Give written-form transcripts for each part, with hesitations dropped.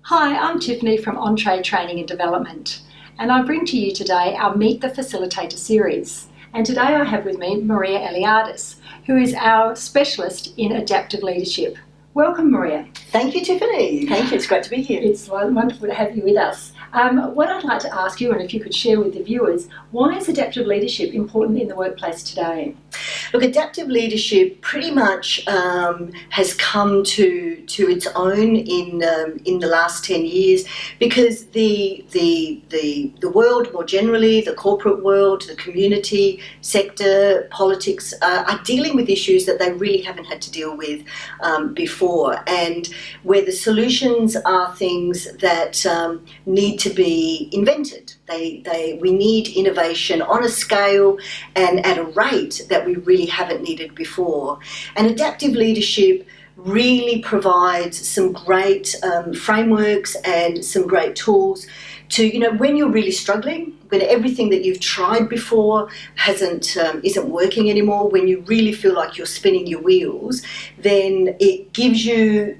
Hi, I'm Tiffany from Entree Training and Development, and I bring to you today our Meet the Facilitator series. And today I have with me Maria Eliadis, who is our specialist in adaptive leadership. Welcome, Maria. Thank you, Tiffany. Thank you. It's great to be here. It's wonderful to have you with us. What I'd like to ask you, and if you could share with the viewers, why is adaptive leadership important in the workplace today? Look, adaptive leadership pretty much has come to its own in the last 10 years because the world more generally, the corporate world, the community sector, politics are dealing with issues that they really haven't had to deal with before, and where the solutions are things that need to be invented. We need innovation on a scale and at a rate that we really haven't needed before. And adaptive leadership really provides some great frameworks and some great tools to, when you're really struggling, when everything that you've tried before isn't working anymore, when you really feel like you're spinning your wheels, then it gives you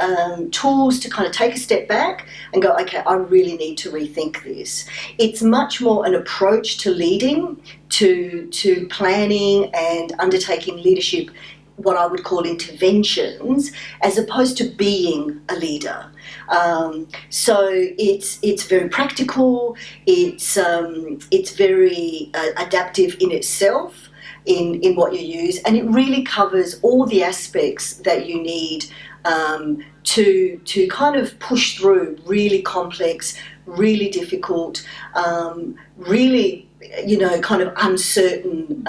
tools to kind of take a step back and go, okay, I really need to rethink this. It's much more an approach to leading, to planning and undertaking leadership, what I would call interventions, as opposed to being a leader. So it's very practical. It's very adaptive in itself in what you use, and it really covers all the aspects that you need to kind of push through really complex, really difficult, really kind of uncertain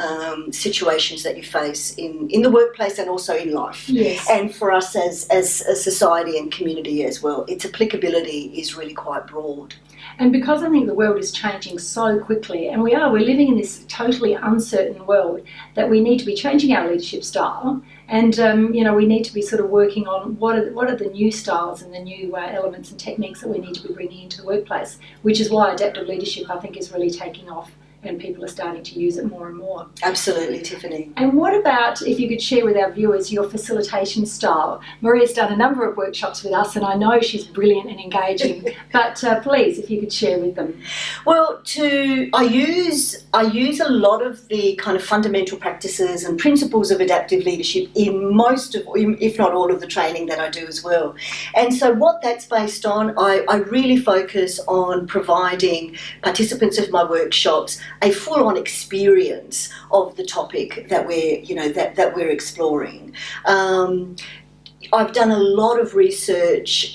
situations that you face in the workplace and also in life. Yes. And for us as a society and community as well, its applicability is really quite broad. And because I think the world is changing so quickly, and we're living in this totally uncertain world, that we need to be changing our leadership style, and we need to be sort of working on what are the new styles and the new elements and techniques that we need to be bringing into the workplace, which is why adaptive leadership, I think, is really taking off and people are starting to use it more and more. Absolutely, Tiffany. And what about, if you could share with our viewers, your facilitation style? Maria's done a number of workshops with us, and I know she's brilliant and engaging, but please, if you could share with them. Well, I use a lot of the kind of fundamental practices and principles of adaptive leadership in most of, if not all of the training that I do as well. And so what that's based on, I really focus on providing participants of my workshops a full-on experience of the topic that we're exploring. I've done a lot of research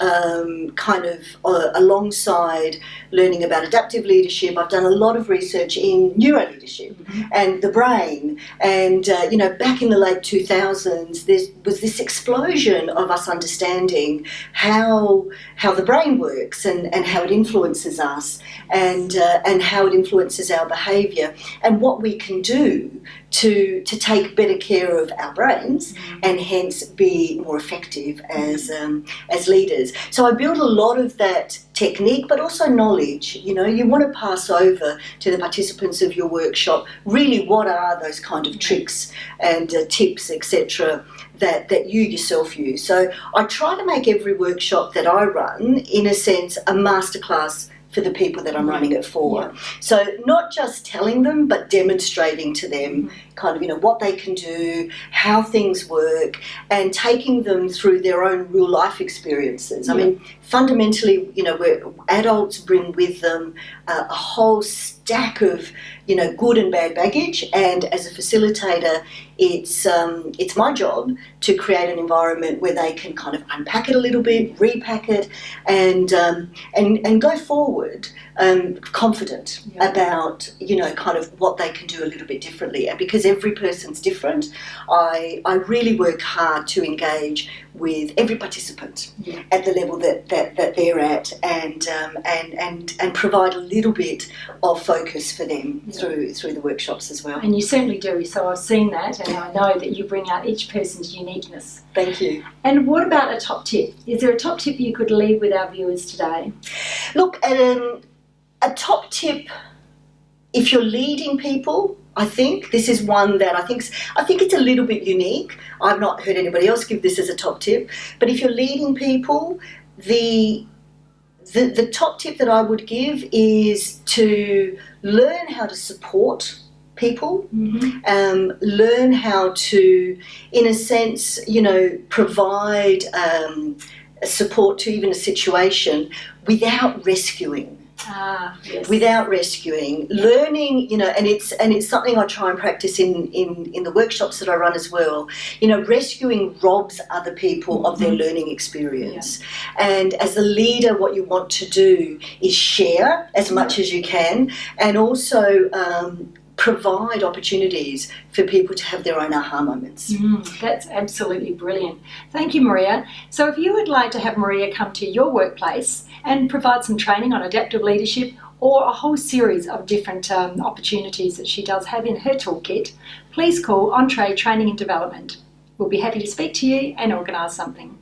alongside learning about adaptive leadership. I've done a lot of research in neuroleadership and the brain. And, back in the late 2000s, there was this explosion of us understanding how the brain works and how it influences us and how it influences our behaviour and what we can do to take better care of our brains and hence be more effective as leaders. So I build a lot of that technique, but also knowledge. You want to pass over to the participants of your workshop really what are those kind of tricks and tips, etc., that you yourself use. So I try to make every workshop that I run, in a sense, a masterclass for the people that I'm running it for. Yeah. So not just telling them, but demonstrating to them kind of, what they can do, how things work, and taking them through their own real life experiences. Yeah. I mean, fundamentally, where adults bring with them a whole stack of, good and bad baggage, and as a facilitator, it's my job to create an environment where they can kind of unpack it a little bit, repack it, and go forward confident about kind of what they can do a little bit differently. And because every person's different, I really work hard to engage with every participant at the level that they're at, and provide a little bit of focus for them through the workshops as well. And you certainly do. So I've seen that, and I know that you bring out each person's uniqueness. Thank you. And what about a top tip? Is there a top tip you could leave with our viewers today? Look, a top tip, if you're leading people, I think this is one that I think it's a little bit unique. I've not heard anybody else give this as a top tip. But if you're leading people, the the top tip that I would give is to learn how to support people, learn how to, in a sense, provide support to even a situation without rescuing. Yes. Without rescuing, learning, and it's something I try and practice in the workshops that I run as well. Rescuing robs other people of their learning experience. Yeah. And as a leader, what you want to do is share as much as you can, and also provide opportunities for people to have their own aha moments. That's absolutely brilliant. Thank you, Maria. So if you would like to have Maria come to your workplace and provide some training on adaptive leadership or a whole series of different opportunities that she does have in her toolkit, please call Entree Training and Development. We'll be happy to speak to you and organise something.